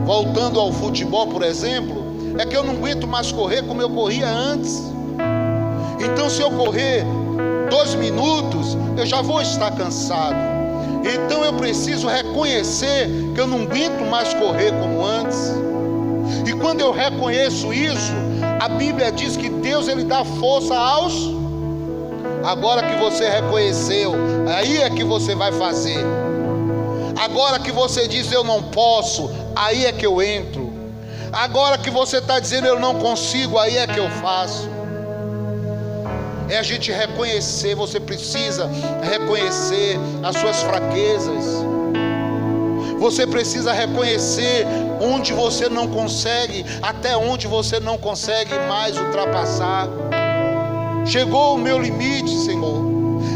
voltando ao futebol, por exemplo, é que eu não aguento mais correr como eu corria antes. Então, se eu correr 2 minutos, eu já vou estar cansado. Então eu preciso reconhecer que eu não aguento mais correr como antes. E quando eu reconheço isso, a Bíblia diz que Deus, Ele dá força aos... Agora que você reconheceu, aí é que você vai fazer. Agora que você diz eu não posso, aí é que eu entro. Agora que você está dizendo eu não consigo, aí é que eu faço. É a gente reconhecer. Você precisa reconhecer as suas fraquezas. Você precisa reconhecer onde você não consegue, até onde você não consegue mais ultrapassar. Chegou o meu limite, Senhor.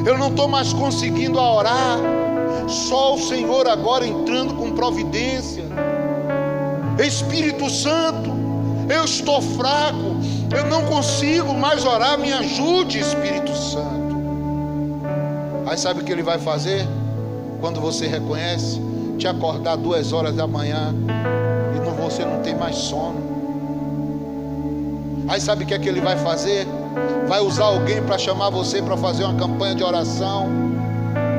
Eu não estou mais conseguindo orar. Só o Senhor agora entrando com providência. Espírito Santo, eu estou fraco, eu não consigo mais orar, me ajude, Espírito Santo. Aí sabe o que Ele vai fazer? Quando você reconhece, te acordar 2 horas da manhã e você não tem mais sono. Aí sabe o que é que Ele vai fazer? Vai usar alguém para chamar você para fazer uma campanha de oração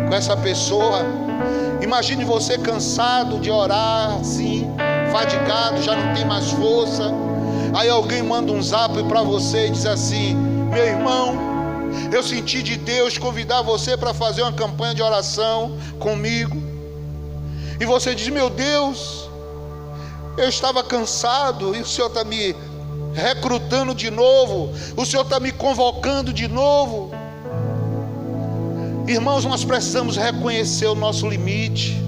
com essa pessoa. Imagine você cansado de orar assim, fadigado, já não tem mais força. Aí alguém manda um zap para você e diz assim: meu irmão, eu senti de Deus convidar você para fazer uma campanha de oração comigo. E você diz: meu Deus, eu estava cansado e o Senhor está me recrutando de novo, o Senhor está me convocando de novo. Irmãos, nós precisamos reconhecer o nosso limite,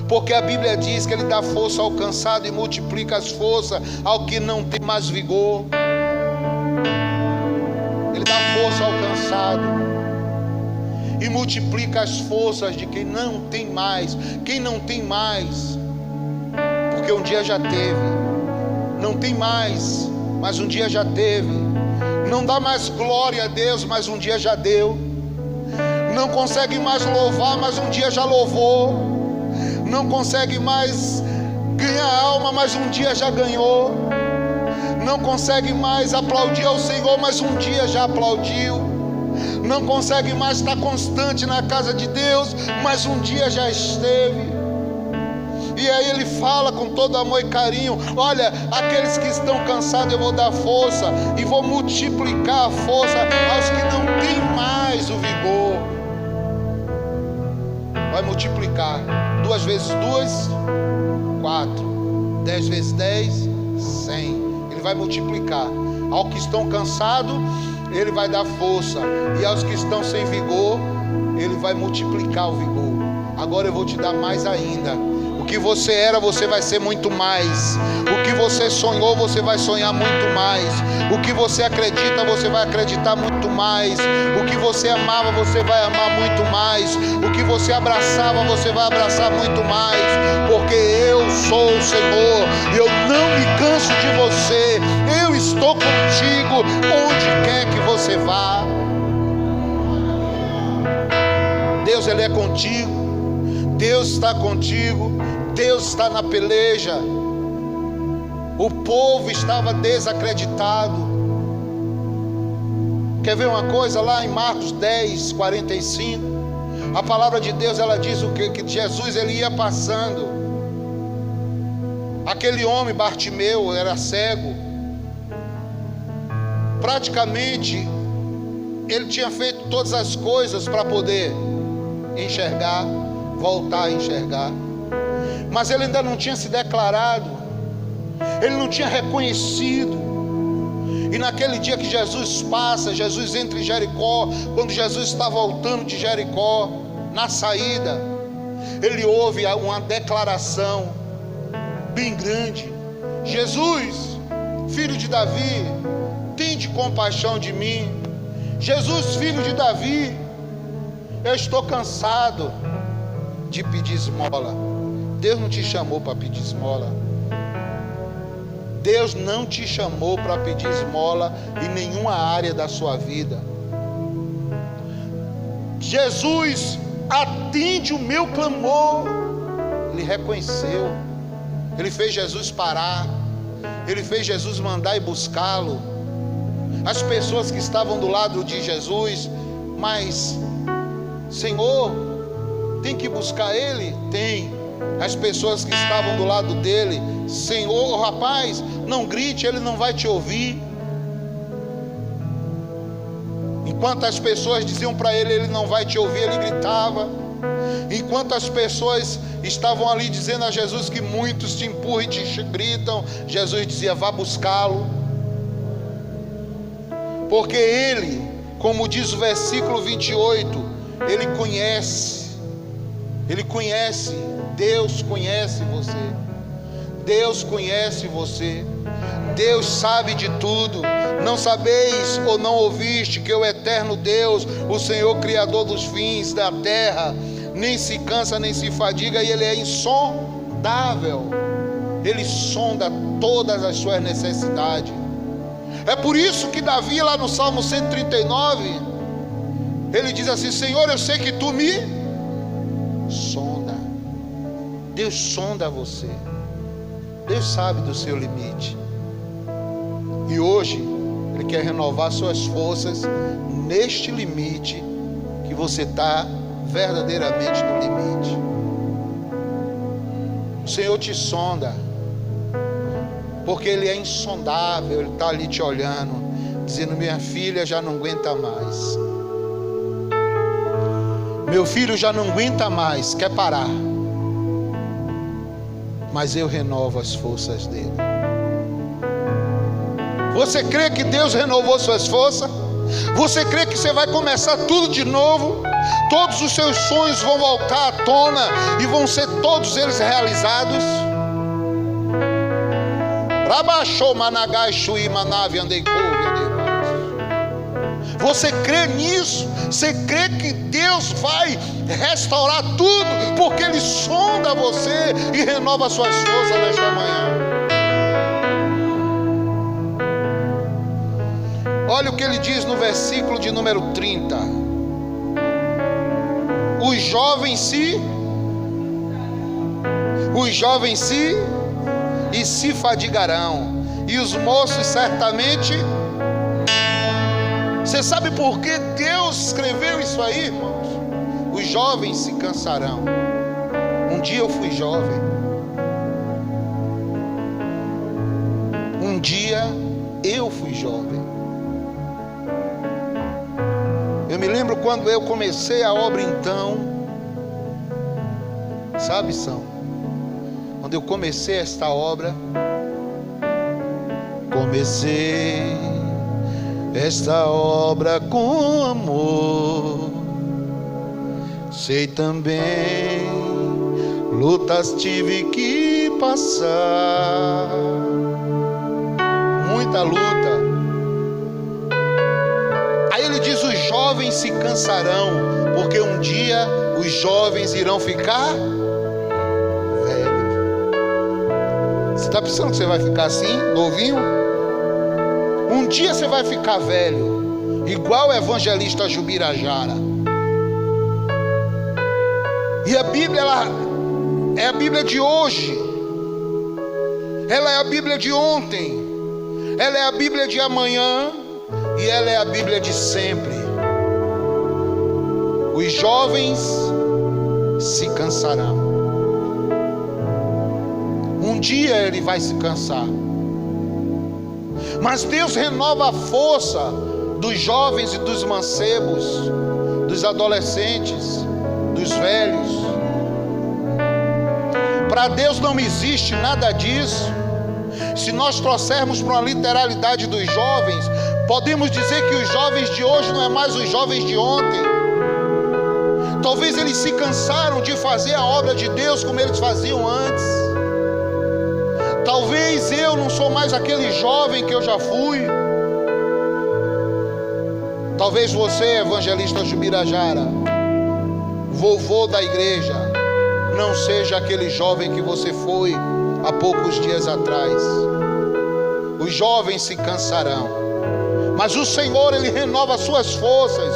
porque a Bíblia diz que Ele dá força ao cansado e multiplica as forças ao que não tem mais vigor. Ele dá força ao cansado e multiplica as forças de quem não tem mais. Quem não tem mais, porque um dia já teve. Não tem mais, mas um dia já teve. Não dá mais glória a Deus, mas um dia já deu. Não consegue mais louvar, mas um dia já louvou. Não consegue mais ganhar alma, mas um dia já ganhou. Não consegue mais aplaudir ao Senhor, mas um dia já aplaudiu. Não consegue mais estar constante na casa de Deus, mas um dia já esteve. E aí Ele fala com todo amor e carinho: olha, aqueles que estão cansados eu vou dar força e vou multiplicar a força aos que não têm mais o vigor. Vai multiplicar. 2 vezes 2, 4. 10 vezes 10, 100. Ele vai multiplicar. Aos que estão cansados, Ele vai dar força. E aos que estão sem vigor, Ele vai multiplicar o vigor. Agora eu vou te dar mais ainda. O que você era, você vai ser muito mais. O que você sonhou, você vai sonhar muito mais. O que você acredita, você vai acreditar muito mais. O que você amava, você vai amar muito mais. O que você abraçava, você vai abraçar muito mais. Porque eu sou o Senhor. Eu não me canso de você. Eu estou contigo onde quer que você vá. Deus, Ele é contigo. Deus está contigo. Deus está na peleja. O povo estava desacreditado. Quer ver uma coisa? Lá em Marcos 10, 45, a palavra de Deus, ela diz o que? Que Jesus, Ele ia passando. Aquele homem Bartimeu era cego. Praticamente ele tinha feito todas as coisas para poder enxergar, voltar a enxergar, mas ele ainda não tinha se declarado, ele não tinha reconhecido. E naquele dia que Jesus passa, Jesus entra em Jericó, quando Jesus está voltando de Jericó, na saída, ele ouve uma declaração bem grande: Jesus, filho de Davi, tende compaixão de mim. Jesus, filho de Davi, eu estou cansado de pedir esmola. Deus não te chamou para pedir esmola. Deus não te chamou para pedir esmola em nenhuma área da sua vida. Jesus, atende o meu clamor. Ele reconheceu. Ele fez Jesus parar. Ele fez Jesus mandar ir buscá-lo. As pessoas que estavam do lado de Jesus, mas Senhor, tem que buscar ele? Tem. As pessoas que estavam do lado dele, Senhor, rapaz, não grite, ele não vai te ouvir. Enquanto as pessoas diziam para ele, ele não vai te ouvir, ele gritava. Enquanto as pessoas estavam ali dizendo a Jesus que muitos te empurram e te gritam, Jesus dizia, vá buscá-lo. Porque ele, como diz o versículo 28, ele conhece, Deus conhece você, Deus conhece você, Deus sabe de tudo. Não sabeis ou não ouviste que o eterno Deus, o Senhor Criador dos fins da terra, nem se cansa nem se fadiga, e ele é insondável, ele sonda todas as suas necessidades. É por isso que Davi, lá no Salmo 139, ele diz assim, Senhor, eu sei que tu me sonda. Deus sonda você, Deus sabe do seu limite, e hoje ele quer renovar suas forças neste limite que você está verdadeiramente no limite. O Senhor te sonda, porque ele é insondável. Ele está ali te olhando, dizendo, minha filha já não aguenta mais, meu filho já não aguenta mais, quer parar, mas eu renovo as forças dele. Você crê que Deus renovou suas forças? Você crê que você vai começar tudo de novo? Todos os seus sonhos vão voltar à tona e vão ser todos eles realizados? Você crê nisso? Você crê que Deus vai restaurar tudo? Porque Ele sonda você e renova suas forças nesta manhã. Olha o que ele diz no versículo de número 30. Os jovens se fadigarão, e os moços certamente. Você sabe por que Deus escreveu isso aí, irmãos? Os jovens se cansarão. Um dia eu fui jovem. Um dia eu fui jovem. Eu me lembro quando eu comecei a obra, então, sabe, quando eu comecei esta obra, comecei esta obra com amor, sei também, lutas tive que passar, muita luta. Aí ele diz, os jovens se cansarão, porque um dia os jovens irão ficar velhos. Você está pensando que você vai ficar assim, novinho? Um dia você vai ficar velho, igual o evangelista Jubirajara. E a Bíblia, ela é a Bíblia de hoje, ela é a Bíblia de ontem, ela é a Bíblia de amanhã, e ela é a Bíblia de sempre. Os jovens se cansarão. Um dia ele vai se cansar. Mas Deus renova a força dos jovens e dos mancebos, dos adolescentes, dos velhos. Para Deus não existe nada disso. Se nós trouxermos para uma literalidade dos jovens, podemos dizer que os jovens de hoje não é mais os jovens de ontem. Talvez eles se cansaram de fazer a obra de Deus como eles faziam antes. Talvez eu não sou mais aquele jovem que eu já fui. Talvez você, evangelista Jubirajara, vovô da igreja, não seja aquele jovem que você foi há poucos dias atrás. Os jovens se cansarão, Mas o Senhor, Ele renova as suas forças.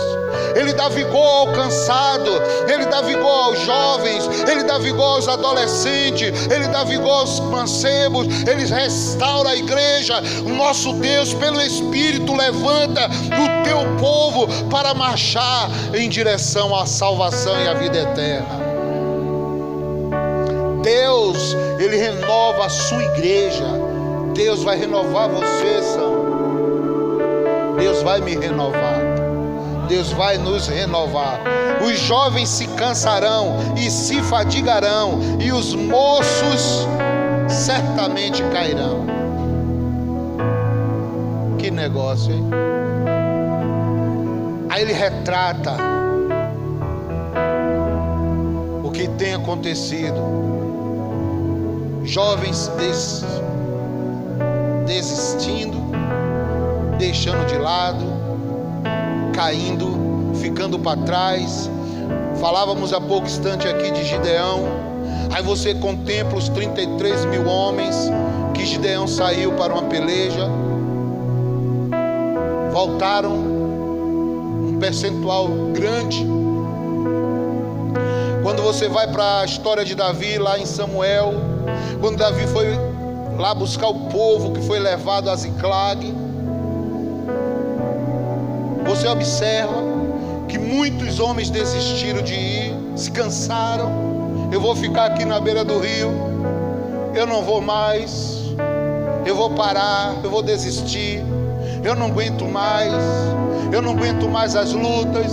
Ele dá vigor ao cansado, Ele dá vigor aos jovens, Ele dá vigor aos adolescentes, Ele dá vigor aos mancebos, Ele restaura a igreja. O nosso Deus, pelo Espírito, levanta o teu povo para marchar em direção à salvação e à vida eterna. Deus, Ele renova a sua igreja. Deus vai renovar você, São. Deus vai me renovar. Deus vai nos renovar. Os jovens se cansarão e se fadigarão, e os moços certamente cairão. Que negócio, hein? Aí ele retrata o que tem acontecido. Jovens desistindo, deixando de lado, caindo, ficando para trás. Falávamos há pouco instante aqui de Gideão. Aí você contempla os 33 mil homens que Gideão saiu para uma peleja. Voltaram um percentual grande. Quando você vai para a história de Davi lá em Samuel, quando Davi foi lá buscar o povo que foi levado a Ziclag, você observa que muitos homens desistiram de ir, se cansaram. Eu vou ficar aqui na beira do rio, eu não vou mais, eu vou parar, eu vou desistir, eu não aguento mais, eu não aguento mais as lutas,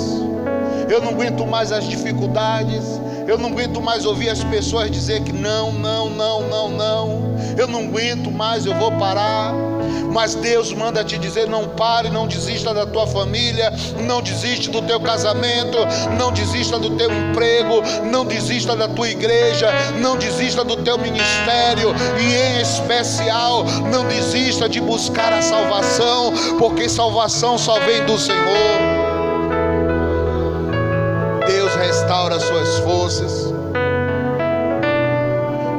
eu não aguento mais as dificuldades, eu não aguento mais ouvir as pessoas dizer que não, eu não aguento mais, eu vou parar. Mas Deus manda te dizer: não pare, não desista da tua família, não desista do teu casamento, não desista do teu emprego, não desista da tua igreja, não desista do teu ministério, e em especial não desista de buscar a salvação, porque salvação só vem do Senhor. Deus restaura as suas forças.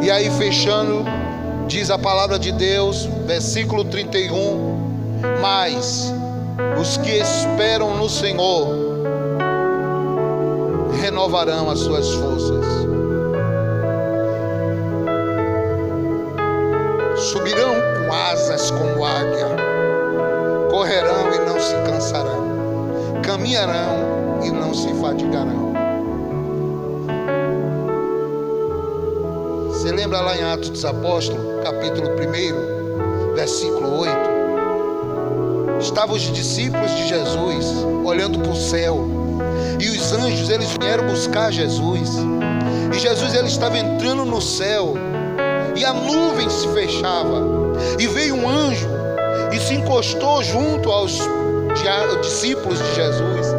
E aí, fechando, diz a palavra de Deus, versículo 31: mas os que esperam no Senhor renovarão as suas forças, subirão com asas como águia, correrão e não se cansarão, caminharão e não se fadigarão. Você lembra lá em Atos dos Apóstolos, capítulo 1, versículo 8? Estavam os discípulos de Jesus olhando para o céu, e os anjos, eles vieram buscar Jesus, e Jesus, ele estava entrando no céu, e a nuvem se fechava, e veio um anjo e se encostou junto aos discípulos de Jesus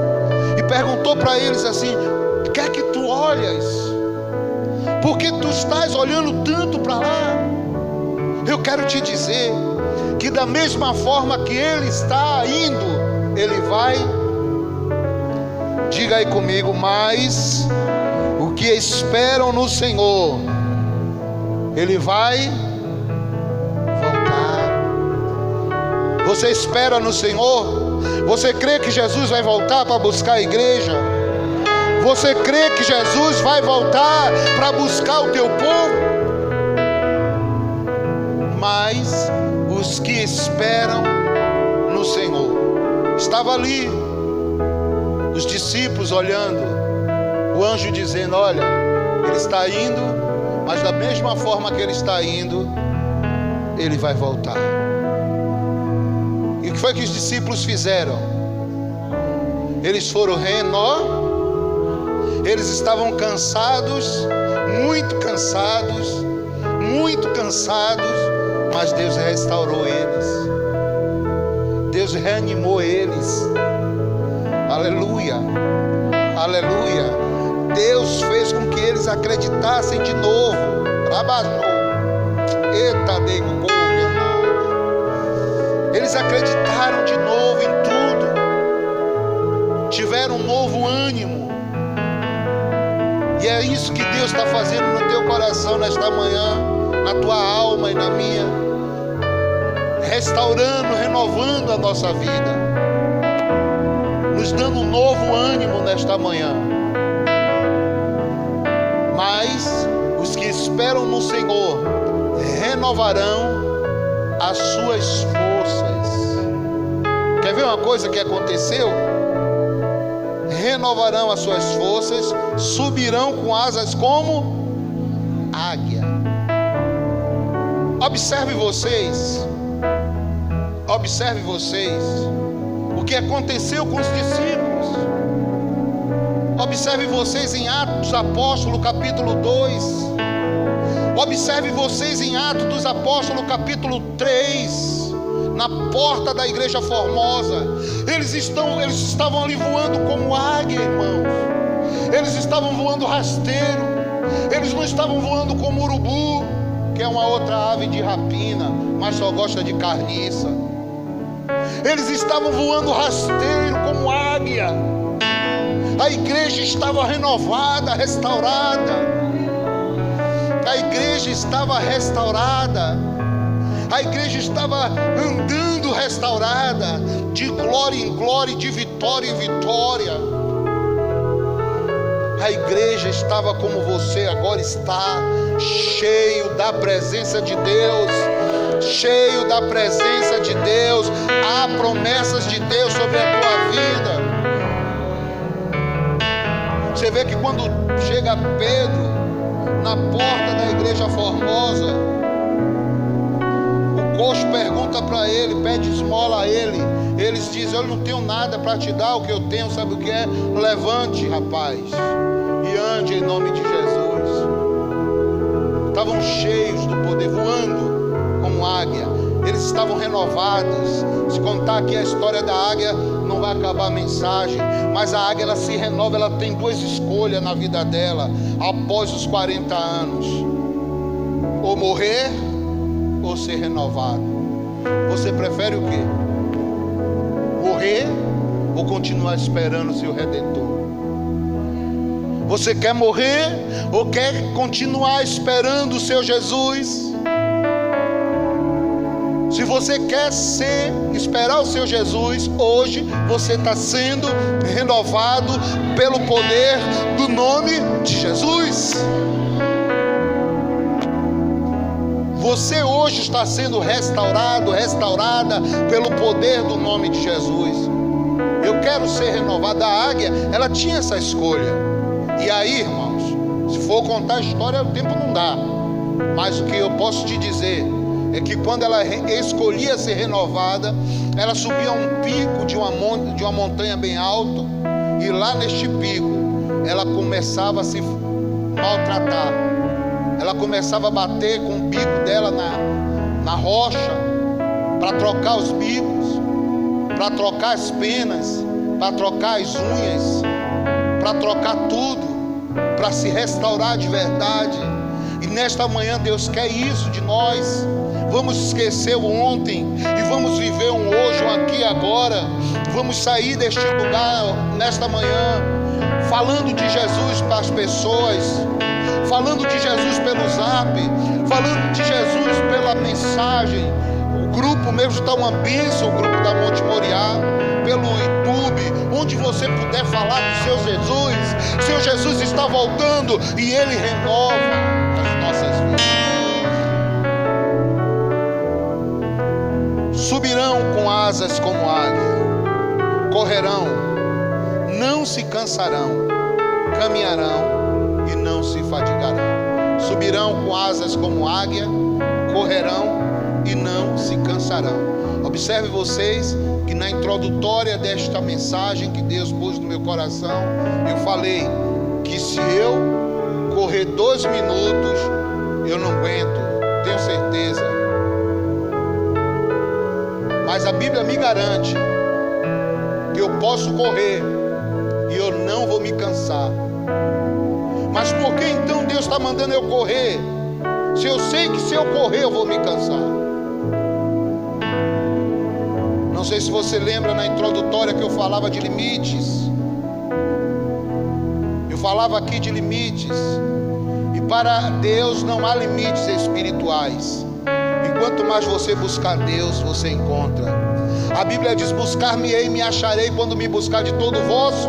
e perguntou para eles assim: o que é que tu olhas? Por que tu estás olhando tanto para lá? Eu quero te dizer que da mesma forma que ele está indo, ele vai. Diga aí comigo: mas o que esperam no Senhor, ele vai voltar. Você espera no Senhor? Você crê que Jesus vai voltar para buscar a igreja? Você crê que Jesus vai voltar para buscar o teu povo? Mas os que esperam no Senhor. Estava ali os discípulos olhando, o anjo dizendo: olha, ele está indo, mas da mesma forma que ele está indo, ele vai voltar. E o que foi que os discípulos fizeram? Eles foram eles estavam cansados, muito cansados, mas Deus restaurou eles, Deus reanimou eles. Aleluia, aleluia. Deus fez com que eles acreditassem de novo. Eles acreditaram de novo em tudo, tiveram um novo ânimo. E é isso que Deus está fazendo no teu coração nesta manhã, na tua alma e na minha, restaurando, renovando a nossa vida, nos dando um novo ânimo nesta manhã. Mas os que esperam no Senhor renovarão as suas forças. Quer ver uma coisa que aconteceu? Renovarão as suas forças, subirão com asas como águia. Observe vocês o que aconteceu com os discípulos. Observe vocês em Atos dos Apóstolos, capítulo 2. Observe vocês em Atos dos Apóstolos, capítulo 3, na porta da igreja Formosa. Eles estavam ali voando como águia, irmãos. Eles estavam voando rasteiro. Eles não estavam voando como urubu, que é uma outra ave de rapina, mas só gosta de carniça. Eles estavam voando rasteiro como águia. A igreja estava renovada, restaurada. A igreja estava restaurada. A igreja estava andando restaurada, de glória em glória, de vitória em vitória. A igreja estava como você agora está, cheio da presença de Deus, cheio da presença de Deus. Há promessas de Deus sobre a tua vida. Você vê que quando chega Pedro na porta da igreja Formosa, o coxo pergunta para ele, pede esmola a ele. Eles dizem: eu não tenho nada para te dar, o que eu tenho, sabe o que é? Levante, rapaz, e ande em nome de Jesus. Estavam cheios do poder, voando como águia. Eles estavam renovados. Se contar aqui a história da águia, não vai acabar a mensagem. Mas a águia, ela se renova. Ela tem duas escolhas na vida dela após os 40 anos: ou morrer ou ser renovado. Você prefere o quê? Morrer ou continuar esperando o seu Redentor? Você quer morrer ou quer continuar esperando o seu Jesus? Se você quer esperar o seu Jesus, hoje você está sendo renovado pelo poder do nome de Jesus. Você hoje está sendo restaurado, restaurada pelo poder do nome de Jesus. Eu quero ser renovado. A águia, ela tinha essa escolha. E aí, irmãos, se for contar a história, o tempo não dá. Mas o que eu posso te dizer é que quando ela escolhia ser renovada, ela subia a um pico de uma montanha bem alta, e lá neste pico ela começava a se maltratar. Ela começava a bater com o bico dela na rocha, para trocar os bicos, para trocar as penas, para trocar as unhas, para trocar tudo, para se restaurar de verdade. E nesta manhã Deus quer isso de nós. Vamos esquecer o ontem e vamos viver um hoje, um aqui e agora. Vamos sair deste lugar nesta manhã falando de Jesus para as pessoas, falando de Jesus pelo Zap, falando de Jesus pela mensagem. O grupo mesmo está uma bênção, o grupo da Monte Moriá, pelo YouTube, onde você puder falar do seu Jesus. Seu Jesus está voltando e Ele renova as nossas vidas. Subirão com asas como águia, correrão, não se cansarão, caminharão e não se fadigarão. Subirão com asas como águia, correrão e não se cansarão. Observe vocês que na introdutória desta mensagem que Deus pôs no meu coração, eu falei que se eu correr 2 minutos, eu não aguento, tenho certeza. Mas a Bíblia me garante que eu posso correr e eu não vou me cansar. Mas por que então Deus está mandando eu correr, se eu sei que se eu correr eu vou me cansar? Não sei se você lembra na introdutória que eu falava de limites. Eu falava aqui de limites. E para Deus não há limites espirituais. E quanto mais você buscar Deus, você encontra. A Bíblia diz: buscar-me-ei e me acharei quando me buscar de todo o vosso.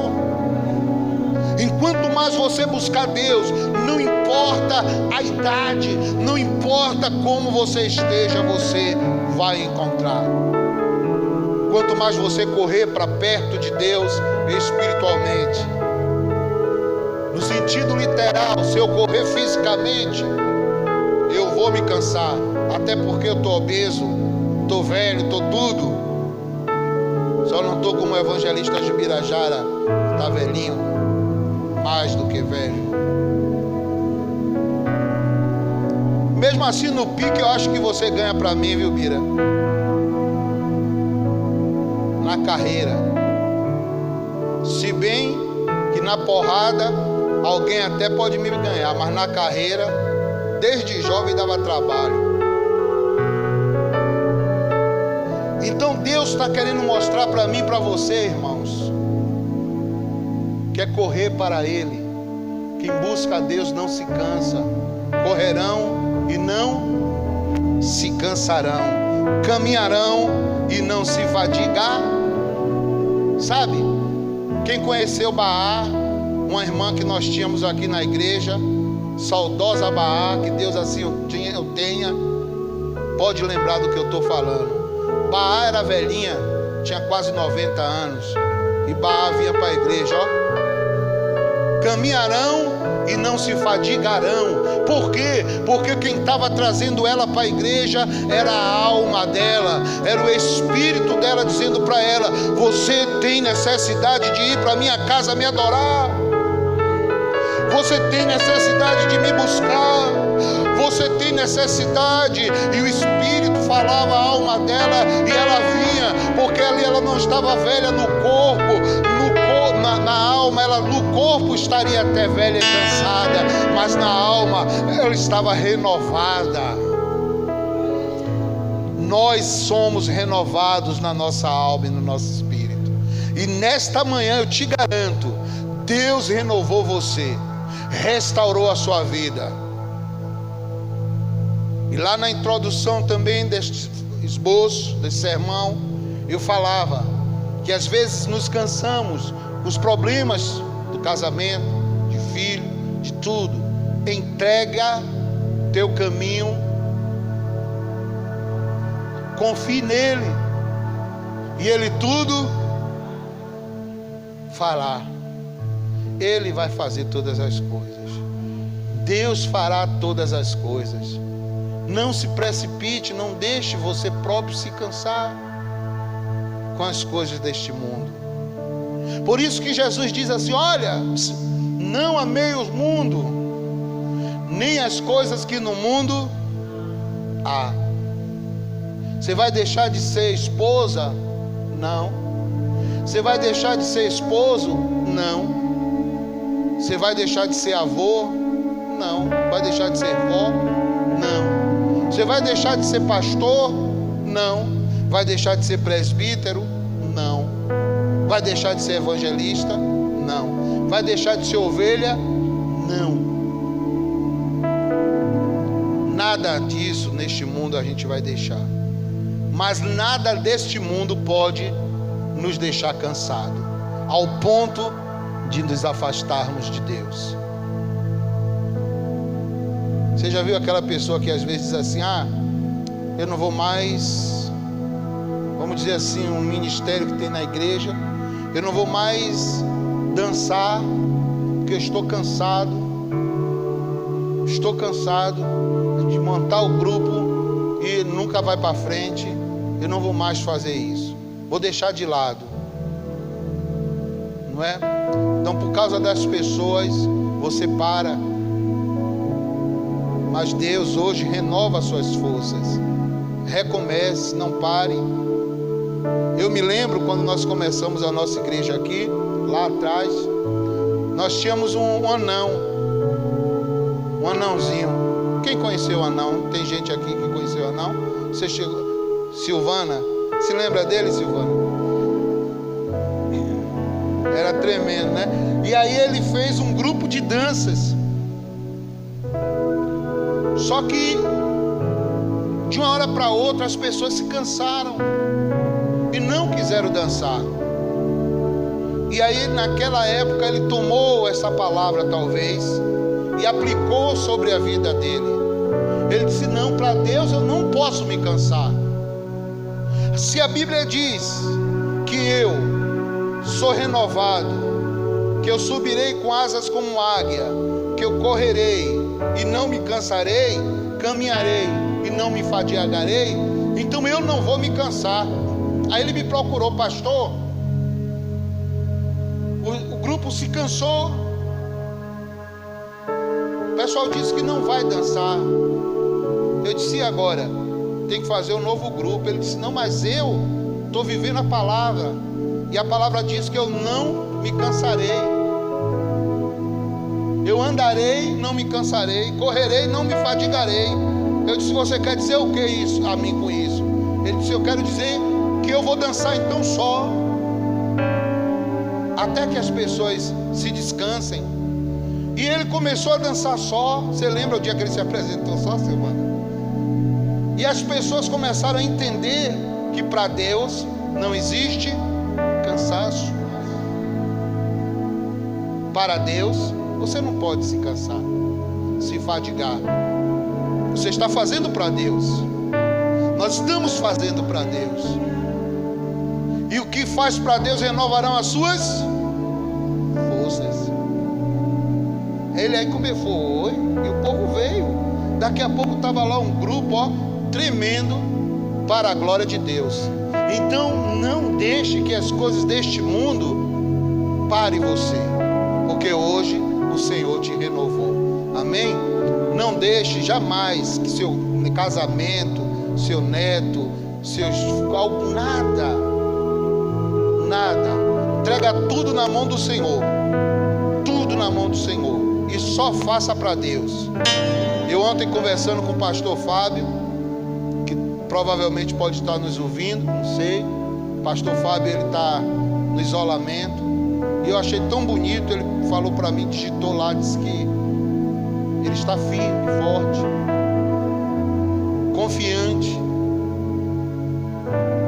Enquanto mais você buscar Deus, não importa a idade, não importa como você esteja, você vai encontrar. Quanto mais você correr para perto de Deus espiritualmente, no sentido literal, se eu correr fisicamente, eu vou me cansar, até porque eu estou obeso, estou velho, estou tudo. Só não estou como o evangelista de Birajara, está velhinho, mais do que velho. Mesmo assim, no pique, eu acho que você ganha para mim, viu, Bira? Na carreira. Se bem que na porrada alguém até pode me ganhar, mas na carreira, desde jovem dava trabalho. Então Deus está querendo mostrar para mim e para você, irmãos, que é correr para Ele. Quem busca a Deus não se cansa. Correrão e não se cansarão. Caminharão e não se fadigar. Sabe? Quem conheceu Baá, uma irmã que nós tínhamos aqui na igreja, saudosa Baá, que Deus assim eu tenha, pode lembrar do que eu estou falando. Baá era velhinha, tinha quase 90 anos, e Baá vinha para a igreja, ó. Caminharão e não se fadigarão. Por quê? Porque quem estava trazendo ela para a igreja era a alma dela, era o espírito dela dizendo para ela: você tem necessidade de ir para a minha casa me adorar, você tem necessidade de me buscar, você tem necessidade. E o Espírito falava à alma dela e ela vinha, porque ela não estava velha no corpo, na alma. Ela no corpo estaria até velha e cansada, mas na alma ela estava renovada. Nós somos renovados na nossa alma e no nosso espírito. E nesta manhã eu te garanto, Deus renovou você, restaurou a sua vida. E lá na introdução também deste esboço, desse sermão, eu falava que às vezes nos cansamos com os problemas do casamento, de filho, de tudo. Entrega teu caminho, confie nele, e ele tudo fará. Ele vai fazer todas as coisas. Deus fará todas as coisas. Não se precipite, não deixe você próprio se cansar com as coisas deste mundo. Por isso que Jesus diz assim: olha, não amei o mundo, nem as coisas que no mundo há. Você vai deixar de ser esposa? Não. Você vai deixar de ser esposo? Não. Você vai deixar de ser avô? Não. Vai deixar de ser vó? Não. Você vai deixar de ser pastor? Não. Vai deixar de ser presbítero? Não. Vai deixar de ser evangelista? Não. Vai deixar de ser ovelha? Não. Nada disso neste mundo a gente vai deixar. Mas nada deste mundo pode nos deixar cansados, ao ponto de nos afastarmos de Deus. Você já viu aquela pessoa que às vezes diz assim: eu não vou mais, vamos dizer assim, um ministério que tem na igreja, eu não vou mais dançar, porque eu estou cansado de montar o grupo e nunca vai para frente, eu não vou mais fazer isso, vou deixar de lado, não é? Então, por causa das pessoas, você para. Mas Deus hoje renova as suas forças. Recomece, não pare. Eu me lembro quando nós começamos a nossa igreja aqui, lá atrás, nós tínhamos um anãozinho. Quem conheceu o anão? Tem gente aqui que conheceu o anão? Você chegou? Silvana, se lembra dele, Silvana? Era tremendo, né? E aí ele fez um grupo de danças. Só que De uma hora para outra as pessoas se cansaram e não quiseram dançar. E aí naquela época ele tomou essa palavra talvez e aplicou sobre a vida dele. Ele disse: não, para Deus eu não posso me cansar. Se a Bíblia diz que eu sou renovado, que eu subirei com asas como águia, que eu correrei e não me cansarei, caminharei e não me fadigarei, então eu não vou me cansar. Aí ele me procurou: pastor, o grupo se cansou, o pessoal disse que não vai dançar. Eu disse: e agora? Tem que fazer um novo grupo. Ele disse: não, mas eu estou vivendo a palavra, e a palavra diz que eu não me cansarei, eu andarei, não me cansarei, correrei, não me fadigarei. Eu disse: você quer dizer o que isso, a mim com isso? Ele disse: eu quero dizer que eu vou dançar então só, até que as pessoas se descansem. E ele começou a dançar só. Você lembra o dia que ele se apresentou só, semana? E as pessoas começaram a entender que para Deus não existe cansaço. Para Deus você não pode se cansar, se fadigar. Você está fazendo para Deus. Nós estamos fazendo para Deus. E o que faz para Deus renovarão as suas forças. Ele aí começou, e o povo veio. Daqui a pouco estava lá um grupo, tremendo para a glória de Deus. Então não deixe que as coisas deste mundo parem você, porque hoje o Senhor te renovou. Amém? Não deixe jamais que seu casamento, seu neto, seus nada, entrega tudo na mão do Senhor, tudo na mão do Senhor, e só faça para Deus. Eu ontem conversando com o pastor Fábio, que provavelmente pode estar nos ouvindo, não sei. O pastor Fábio, ele está no isolamento, e eu achei tão bonito. Ele falou para mim, digitou lá, disse que ele está firme, forte, confiante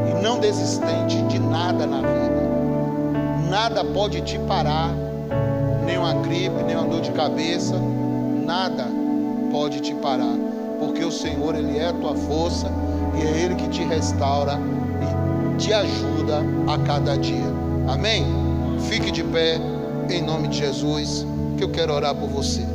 e não desistente de nada na vida. Nada pode te parar, nem uma gripe, nem uma dor de cabeça, nada pode te parar, porque o Senhor, Ele é a tua força, e é Ele que te restaura e te ajuda a cada dia. Amém? Fique de pé em nome de Jesus, que eu quero orar por você.